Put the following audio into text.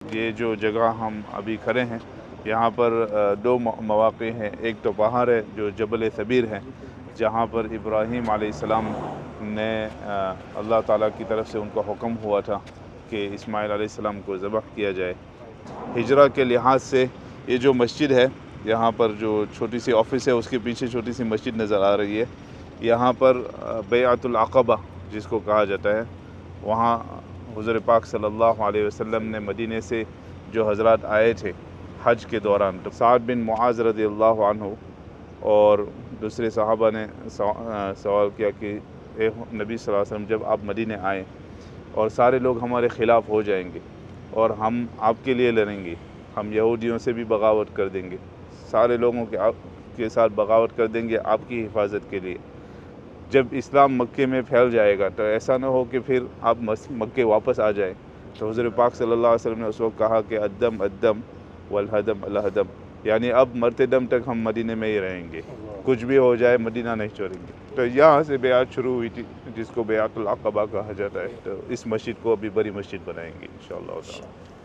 یہ جو جگہ ہم ابھی کھڑے ہیں یہاں پر دو مواقع ہیں۔ ایک تو پہاڑ ہے جو جبل ثبیر ہے، جہاں پر ابراہیم علیہ السلام نے اللہ تعالیٰ کی طرف سے ان کو حکم ہوا تھا کہ اسماعیل علیہ السلام کو ذبح کیا جائے۔ ہجرہ کے لحاظ سے یہ جو مسجد ہے، یہاں پر جو چھوٹی سی آفس ہے اس کے پیچھے چھوٹی سی مسجد نظر آ رہی ہے، یہاں پر بیعۃ العقبہ جس کو کہا جاتا ہے، وہاں حضور پاک صلی اللہ علیہ وسلم نے مدینے سے جو حضرات آئے تھے حج کے دوران، تو سعد بن معاذ رضی اللہ عنہ اور دوسرے صحابہ نے سوال کیا کہ اے نبی صلی اللہ علیہ وسلم، جب آپ مدینے آئیں اور سارے لوگ ہمارے خلاف ہو جائیں گے اور ہم آپ کے لیے لڑیں گے، ہم یہودیوں سے بھی بغاوت کر دیں گے، سارے لوگوں کے ساتھ بغاوت کر دیں گے آپ کی حفاظت کے لیے، جب اسلام مکے میں پھیل جائے گا تو ایسا نہ ہو کہ پھر آپ مکے واپس آ جائیں۔ تو حضور پاک صلی اللہ علیہ وسلم نے اس وقت کہا کہ الدم الدم والہدم الہدم، یعنی اب مرتے دم تک ہم مدینے میں ہی رہیں گے، کچھ بھی ہو جائے مدینہ نہیں چھوڑیں گے۔ تو یہاں سے بیعت شروع ہوئی تھی جس کو بیعۃ العقبہ کہا جاتا ہے، تو اس مسجد کو ابھی بڑی مسجد بنائیں گے انشاءاللہ تعالی۔